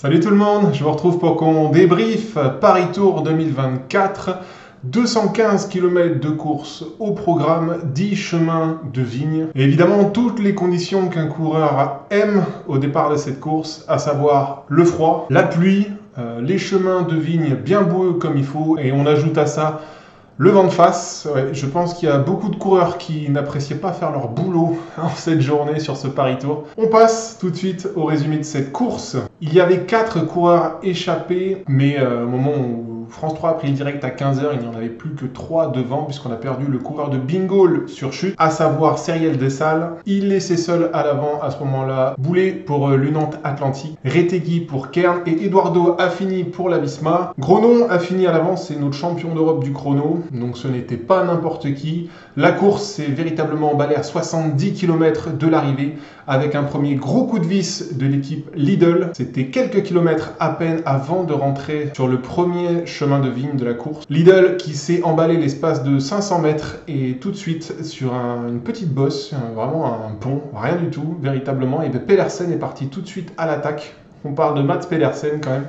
Salut tout le monde, je vous retrouve pour qu'on débriefe Paris Tour 2024. 215 km de course au programme, 10 chemins de vigne. Et évidemment, toutes les conditions qu'un coureur aime au départ de cette course, à savoir le froid, la pluie, les chemins de vigne bien boueux comme il faut, et on ajoute à ça le vent de face. Ouais, je pense qu'il y a beaucoup de coureurs qui n'appréciaient pas faire leur boulot en cette journée sur ce Paris Tour. On passe tout de suite au résumé de cette course. Il y avait 4 coureurs échappés, mais au moment où France 3 a pris le direct à 15h, il n'y en avait plus que 3 devant, puisqu'on a perdu le coureur de Bingoal sur chute, à savoir Cyriel Dessal. Il laissait seul à l'avant à ce moment-là Boulet pour l'Unante Atlantique, Retegui pour Kern et Eduardo Affini pour la Visma. Gronon a fini à l'avant, c'est notre champion d'Europe du chrono, donc ce n'était pas n'importe qui. La course s'est véritablement emballée à 70 km de l'arrivée, avec un premier gros coup de vis de l'équipe Lidl. C'était quelques kilomètres à peine avant de rentrer sur le premier chemin de vigne de la course. Lidl qui s'est emballé l'espace de 500 mètres et tout de suite sur une petite bosse, vraiment un pont, rien du tout, véritablement. Et Pedersen est parti tout de suite à l'attaque. On parle de Mats Pedersen quand même.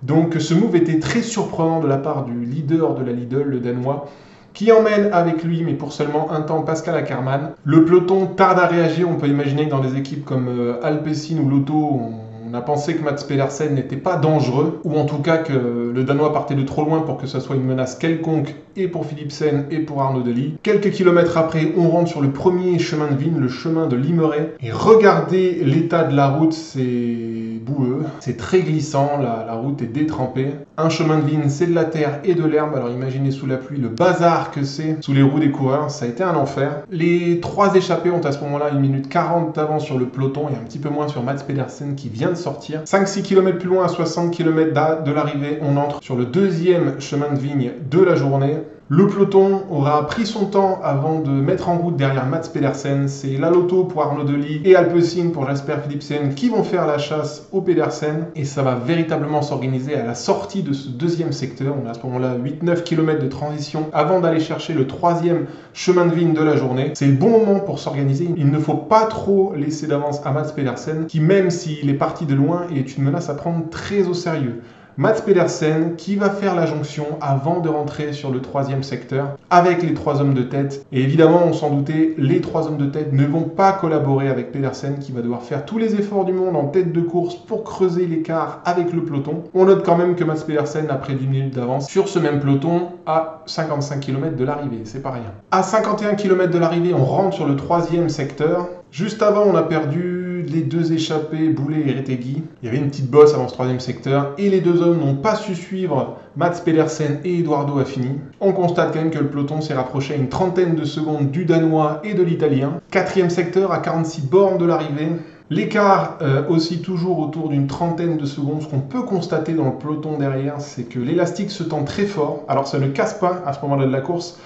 Donc ce move était très surprenant de la part du leader de la Lidl, le Danois, qui emmène avec lui, mais pour seulement un temps, Pascal Ackermann. Le peloton tarde à réagir. On peut imaginer que dans des équipes comme Alpecin ou Lotto, on a pensé que Mats Pedersen n'était pas dangereux, ou en tout cas que le Danois partait de trop loin pour que ça soit une menace quelconque, et pour Philipsen et pour Arnaud Delis. Quelques kilomètres après, on rentre sur le premier chemin de vigne, le chemin de Limeray. Et regardez l'état de la route, c'est boueux, c'est très glissant, la route est détrempée. Un chemin de vigne, c'est de la terre et de l'herbe, alors imaginez sous la pluie le bazar que c'est sous les roues des coureurs, ça a été un enfer. Les 3 échappés ont à ce moment-là 1 minute 40 d'avance sur le peloton et un petit peu moins sur Mats Pedersen qui vient de sortir. 5-6 km plus loin, à 60 km de l'arrivée, on entre sur le deuxième chemin de vigne de la journée. Le peloton aura pris son temps avant de mettre en route derrière Mats Pedersen. C'est la Lotto pour Arnaud Delis et Alpecin pour Jasper Philipsen qui vont faire la chasse au Pedersen. Et ça va véritablement s'organiser à la sortie de ce deuxième secteur. On a à ce moment-là 8-9 km de transition avant d'aller chercher le troisième chemin de vigne de la journée. C'est le bon moment pour s'organiser. Il ne faut pas trop laisser d'avance à Mats Pedersen qui, même s'il est parti de loin, est une menace à prendre très au sérieux. Mats Pedersen qui va faire la jonction avant de rentrer sur le troisième secteur avec les 3 hommes de tête. Et évidemment, on s'en doutait, les 3 hommes de tête ne vont pas collaborer avec Pedersen qui va devoir faire tous les efforts du monde en tête de course pour creuser l'écart avec le peloton. On note quand même que Mats Pedersen a pris 10 minutes d'avance sur ce même peloton à 55 km de l'arrivée, c'est pas rien. À 51 km de l'arrivée, on rentre sur le troisième secteur. Juste avant, on a perdu les 2 échappés, Boulet et Retegui. Il y avait une petite bosse avant ce troisième secteur et les 2 hommes n'ont pas su suivre Mats Pedersen et Eduardo Affini. On constate quand même que le peloton s'est rapproché à une trentaine de secondes du Danois et de l'Italien. 4e secteur à 46 bornes de l'arrivée. L'écart aussi toujours autour d'une trentaine de secondes. Ce qu'on peut constater dans le peloton derrière, c'est que l'élastique se tend très fort. Alors ça ne casse pas à ce moment-là de la course,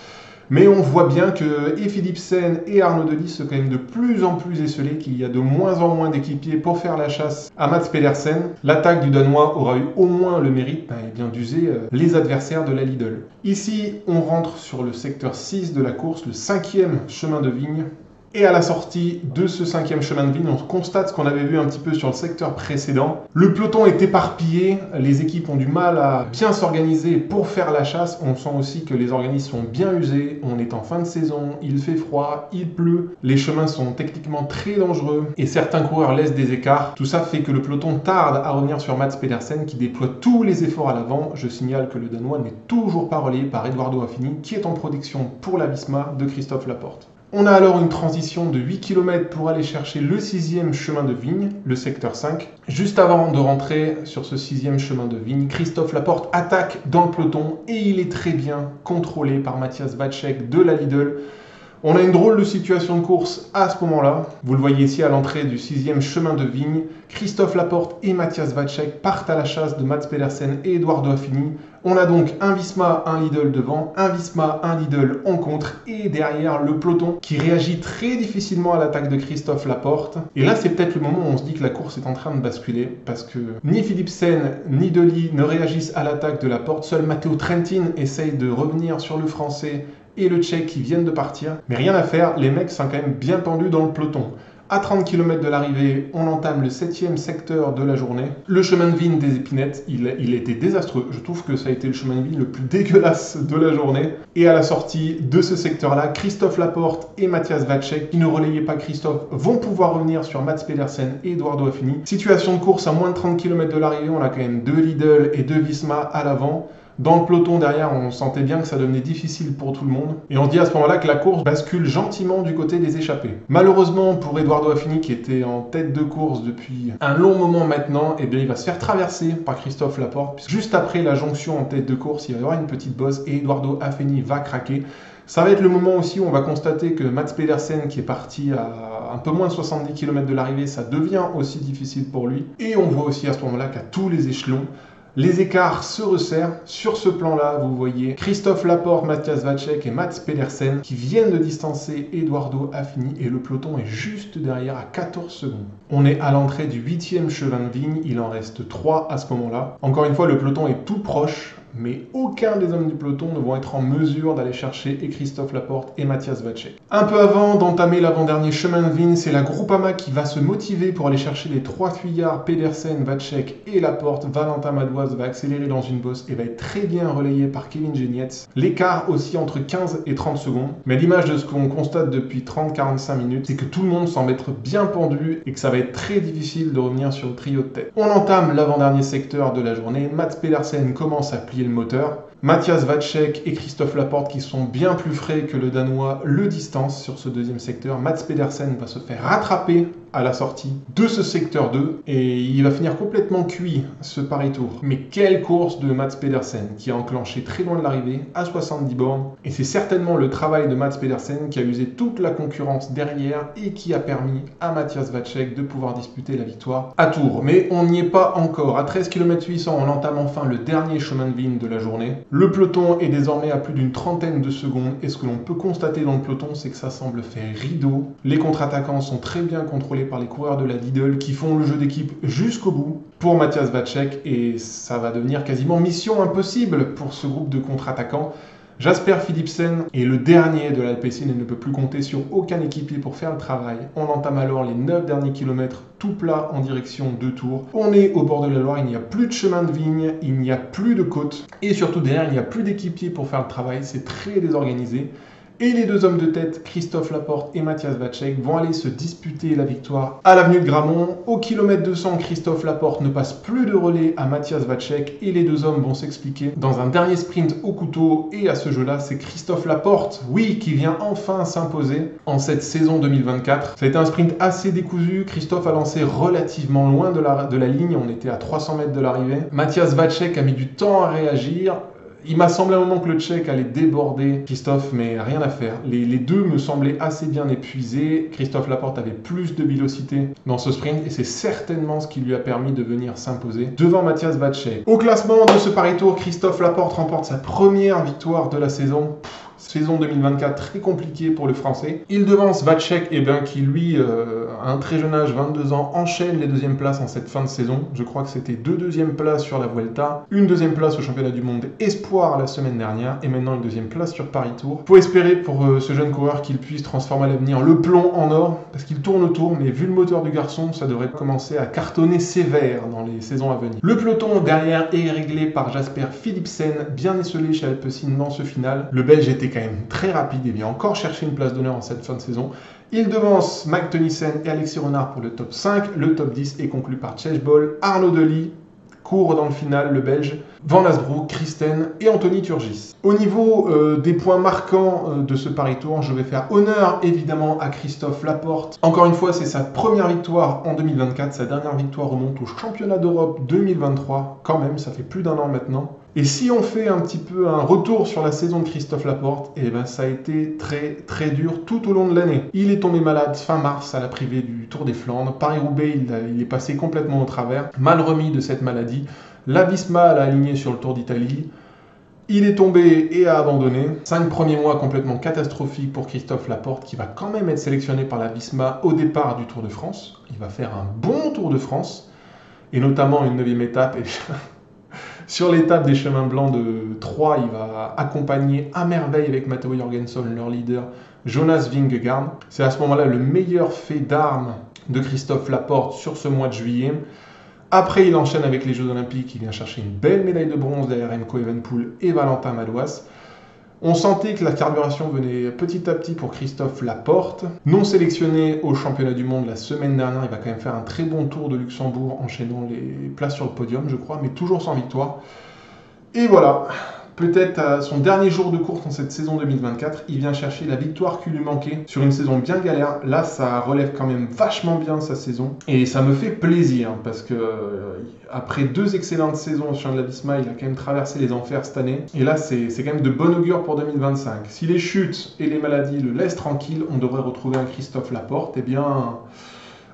mais on voit bien que Philipsen et Arnaud Delis sont quand même de plus en plus esselés, qu'il y a de moins en moins d'équipiers pour faire la chasse à Mats Pedersen. L'attaque du Danois aura eu au moins le mérite d'user les adversaires de la Lidl. Ici, on rentre sur le secteur 6 de la course, le 5e chemin de vigne. Et à la sortie de ce 5e chemin de vigne, on constate ce qu'on avait vu un petit peu sur le secteur précédent. Le peloton est éparpillé, les équipes ont du mal à bien s'organiser pour faire la chasse. On sent aussi que les organismes sont bien usés, on est en fin de saison, il fait froid, il pleut, les chemins sont techniquement très dangereux et certains coureurs laissent des écarts. Tout ça fait que le peloton tarde à revenir sur Mats Pedersen qui déploie tous les efforts à l'avant. Je signale que le Danois n'est toujours pas relayé par Eduardo Affini qui est en protection pour la Visma de Christophe Laporte. On a alors une transition de 8 km pour aller chercher le 6e chemin de vigne, le secteur 5. Juste avant de rentrer sur ce 6e chemin de vigne, Christophe Laporte attaque dans le peloton et il est très bien contrôlé par Matthias Vacek de la Lidl. On a une drôle de situation de course à ce moment-là. Vous le voyez ici à l'entrée du 6e chemin de vigne. Christophe Laporte et Matthias Vacek partent à la chasse de Mats Pedersen et Eduardo Affini. On a donc un Visma, un Lidl devant, un Visma, un Lidl en contre et derrière le peloton qui réagit très difficilement à l'attaque de Christophe Laporte. Et là, c'est peut-être le moment où on se dit que la course est en train de basculer parce que ni Philipsen ni Delis ne réagissent à l'attaque de Laporte. Seul Matteo Trentin essaye de revenir sur le Français et le Tchèque qui viennent de partir. Mais rien à faire, les mecs sont quand même bien tendus dans le peloton. À 30 km de l'arrivée, on entame le 7e secteur de la journée. Le chemin de vigne des Épinettes, il était désastreux. Je trouve que ça a été le chemin de vigne le plus dégueulasse de la journée. Et à la sortie de ce secteur-là, Christophe Laporte et Matthias Vacek, qui ne relayaient pas Christophe, vont pouvoir revenir sur Mats Pedersen et Eduardo Affini. Situation de course à moins de 30 km de l'arrivée, on a quand même 2 Lidl et 2 Visma à l'avant. Dans le peloton derrière, on sentait bien que ça devenait difficile pour tout le monde. Et on se dit à ce moment-là que la course bascule gentiment du côté des échappés. Malheureusement pour Eduardo Affini, qui était en tête de course depuis un long moment maintenant, eh bien, il va se faire traverser par Christophe Laporte. Puisque juste après la jonction en tête de course, il va y avoir une petite bosse et Eduardo Affini va craquer. Ça va être le moment aussi où on va constater que Mats Pedersen, qui est parti à un peu moins de 70 km de l'arrivée, ça devient aussi difficile pour lui. Et on voit aussi à ce moment-là qu'à tous les échelons, les écarts se resserrent. Sur ce plan-là, vous voyez Christophe Laporte, Matthias Vacek et Mats Pedersen qui viennent de distancer Eduardo Affini et le peloton est juste derrière à 14 secondes. On est à l'entrée du 8e chemin de vigne, il en reste 3 à ce moment-là. Encore une fois, le peloton est tout proche, mais aucun des hommes du peloton ne vont être en mesure d'aller chercher et Christophe Laporte et Matthias Vacek. Un peu avant d'entamer l'avant-dernier chemin de vigne, c'est la Groupama qui va se motiver pour aller chercher les 3 fuyards Pedersen, Vacek et Laporte. Valentin Madouas va accélérer dans une bosse et va être très bien relayé par Kevin Genietz. L'écart aussi entre 15 et 30 secondes. Mais à l'image de ce qu'on constate depuis 30-45 minutes, c'est que tout le monde semble être bien pendu et que ça va être très difficile de revenir sur le trio de tête. On entame l'avant-dernier secteur de la journée. Mats Pedersen commence à plier le moteur. Matthias Vacek et Christophe Laporte, qui sont bien plus frais que le Danois, le distancent sur ce deuxième secteur. Mats Pedersen va se faire rattraper à la sortie de ce secteur 2 et il va finir complètement cuit ce Paris-Tour. Mais quelle course de Mats Pedersen qui a enclenché très loin de l'arrivée à 70 bornes, et c'est certainement le travail de Mats Pedersen qui a usé toute la concurrence derrière et qui a permis à Matthias Vacek de pouvoir disputer la victoire à Tours. Mais on n'y est pas encore. À 13 km 800, on entame enfin le dernier chemin de vigne de la journée. Le peloton est désormais à plus d'une trentaine de secondes et ce que l'on peut constater dans le peloton, c'est que ça semble faire rideau. Les contre-attaquants sont très bien contrôlés par les coureurs de la Lidl qui font le jeu d'équipe jusqu'au bout pour Matthias Vacek et ça va devenir quasiment mission impossible pour ce groupe de contre-attaquants. Jasper Philipsen est le dernier de l'Alpecin et ne peut plus compter sur aucun équipier pour faire le travail. On entame alors les 9 derniers kilomètres tout plat en direction de Tours. On est au bord de la Loire, il n'y a plus de chemin de vigne, il n'y a plus de côte et surtout derrière il n'y a plus d'équipier pour faire le travail, c'est très désorganisé. Et les deux hommes de tête, Christophe Laporte et Matthias Vacek, vont aller se disputer la victoire à l'avenue de Grammont. Au kilomètre 200, Christophe Laporte ne passe plus de relais à Matthias Vacek et les deux hommes vont s'expliquer dans un dernier sprint au couteau. Et à ce jeu-là, c'est Christophe Laporte, oui, qui vient enfin s'imposer en cette saison 2024. Ça a été un sprint assez décousu. Christophe a lancé relativement loin de la ligne. On était à 300 mètres de l'arrivée. Matthias Vacek a mis du temps à réagir. Il m'a semblé à un moment que le Tchèque allait déborder Christophe, mais rien à faire. Les deux me semblaient assez bien épuisés. Christophe Laporte avait plus de vélocité dans ce sprint et c'est certainement ce qui lui a permis de venir s'imposer devant Matthias Vacek. Au classement de ce Paris-Tour, Christophe Laporte remporte sa première victoire de la saison. Saison 2024 très compliquée pour le Français. Il devance Vacek, qui lui, à un très jeune âge, 22 ans, enchaîne les deuxièmes places en cette fin de saison. Je crois que c'était 2 deuxièmes places sur la Vuelta, une deuxième place au championnat du monde espoir la semaine dernière, et maintenant une deuxième place sur Paris-Tour. Faut espérer pour ce jeune coureur qu'il puisse transformer à l'avenir le plomb en or, parce qu'il tourne autour, mais vu le moteur du garçon, ça devrait commencer à cartonner sévère dans les saisons à venir. Le peloton derrière est réglé par Jasper Philipsen, bien esselé chez Alpecin dans ce final. Le Belge était quand même très rapide et vient encore chercher une place d'honneur en cette fin de saison. Il devance Mike Teunissen et Alexis Renard pour le top 5. Le top 10 est conclu par Tchej Bol, Arnaud Delis, court dans le final le Belge, Van Asbroek, Christen et Anthony Turgis. Au niveau des points marquants de ce Paris-Tour, je vais faire honneur évidemment à Christophe Laporte. Encore une fois, c'est sa première victoire en 2024. Sa dernière victoire remonte au championnat d'Europe 2023. Quand même, ça fait plus d'un an maintenant. Et si on fait un petit peu un retour sur la saison de Christophe Laporte, ça a été très très dur tout au long de l'année. Il est tombé malade fin mars à la privée du Tour des Flandres. Paris-Roubaix, il est passé complètement au travers, mal remis de cette maladie. La Visma l'a aligné sur le Tour d'Italie. Il est tombé et a abandonné. 5 premiers mois complètement catastrophiques pour Christophe Laporte, qui va quand même être sélectionné par la Visma au départ du Tour de France. Il va faire un bon Tour de France, et notamment une 9e étape. Et sur l'étape des chemins blancs de Troyes, il va accompagner à merveille avec Matteo Jorgensen, leur leader, Jonas Vingegaard. C'est à ce moment-là le meilleur fait d'armes de Christophe Laporte sur ce mois de juillet. Après, il enchaîne avec les Jeux Olympiques, il vient chercher une belle médaille de bronze derrière Remco Evenepoel et Valentin Madouas. On sentait que la carburation venait petit à petit pour Christophe Laporte. Non sélectionné au championnat du monde la semaine dernière, il va quand même faire un très bon tour de Luxembourg, enchaînant les places sur le podium, je crois, mais toujours sans victoire. Et voilà, peut-être à son dernier jour de course dans cette saison 2024, il vient chercher la victoire qui lui manquait sur une saison bien galère. Là, ça relève quand même vachement bien sa saison. Et ça me fait plaisir, parce que après 2 excellentes saisons au Jumbo Visma, il a quand même traversé les enfers cette année. Et là, c'est quand même de bon augure pour 2025. Si les chutes et les maladies le laissent tranquille, on devrait retrouver un Christophe Laporte, eh bien,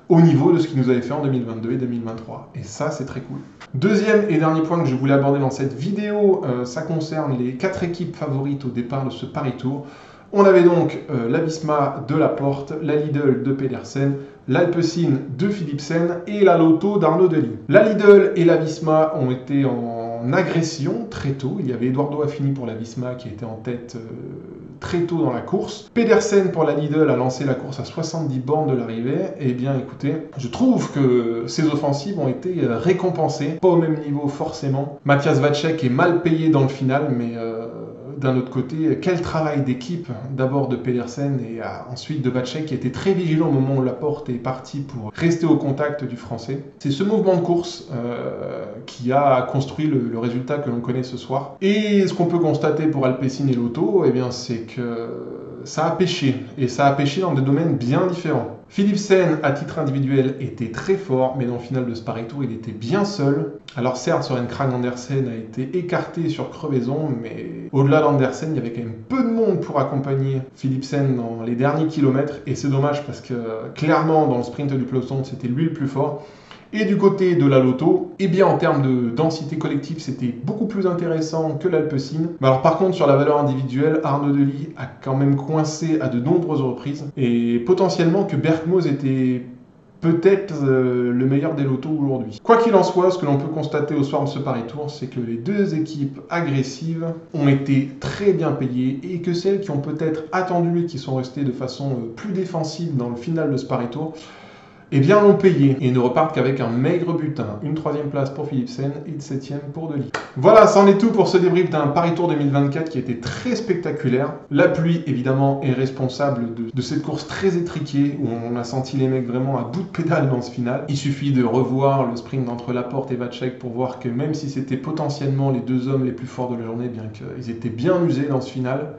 au niveau de ce qu'il nous avait fait en 2022 et 2023. Et ça, c'est très cool. Deuxième et dernier point que je voulais aborder dans cette vidéo, ça concerne les 4 équipes favorites au départ de ce Paris Tour. On avait donc la Visma de Laporte, la Lidl de Pedersen, l'Alpecin de Philipsen et la Lotto d'Arnaud Delis. La Lidl et la Visma ont été en agression très tôt. Il y avait Eduardo Affini pour la Visma qui était en tête très tôt dans la course. Pedersen pour la Lidl a lancé la course à 70 bornes de l'arrivée. Et bien écoutez, je trouve que ces offensives ont été récompensées. Pas au même niveau forcément. Matthias Vacek est mal payé dans le final, mais d'un autre côté, quel travail d'équipe, d'abord de Pedersen et ensuite de Vacek, qui était très vigilant au moment où Laporte est parti pour rester au contact du Français. C'est ce mouvement de course qui a construit le résultat que l'on connaît ce soir. Et ce qu'on peut constater pour Alpecin et Lotto, eh bien, c'est que ça a pêché, et ça a pêché dans des domaines bien différents. Philipsen, à titre individuel, était très fort, mais dans le final de ce Paris Tour, il était bien seul. Alors certes, Søren Kragh Andersen a été écarté sur crevaison, mais au-delà d'Andersen, il y avait quand même peu de monde pour accompagner Philipsen dans les derniers kilomètres, et c'est dommage parce que clairement, dans le sprint du peloton, c'était lui le plus fort. Et du côté de la Lotto, eh bien en termes de densité collective, c'était beaucoup plus intéressant que l'Alpecin. Mais alors par contre, sur la valeur individuelle, Arnaud Delis a quand même coincé à de nombreuses reprises. Et potentiellement que Berkmoz était peut-être le meilleur des lotos aujourd'hui. Quoi qu'il en soit, ce que l'on peut constater au soir de ce Paris Tour, c'est que les 2 équipes agressives ont été très bien payées et que celles qui ont peut-être attendu et qui sont restées de façon plus défensive dans le final de ce Paris Tour, eh bien l'ont payé et ne repartent qu'avec un maigre butin. Une 3e place pour Philipsen et une 7e pour Delis. Voilà, c'en est tout pour ce débrief d'un Paris Tour 2024 qui a été très spectaculaire. La pluie, évidemment, est responsable de cette course très étriquée où on a senti les mecs vraiment à bout de pédale dans ce final. Il suffit de revoir le sprint entre Laporte et Vacek pour voir que même si c'était potentiellement les 2 hommes les plus forts de la journée, bien qu'ils étaient bien usés dans ce final.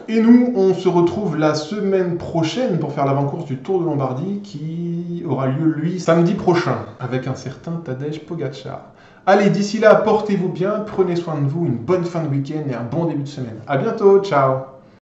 Et nous, on se retrouve la semaine prochaine pour faire l'avant-course du Tour de Lombardie qui aura lieu, lui, samedi prochain, avec un certain Tadej Pogačar. Allez, d'ici là, portez-vous bien, prenez soin de vous, une bonne fin de week-end et un bon début de semaine. À bientôt, ciao!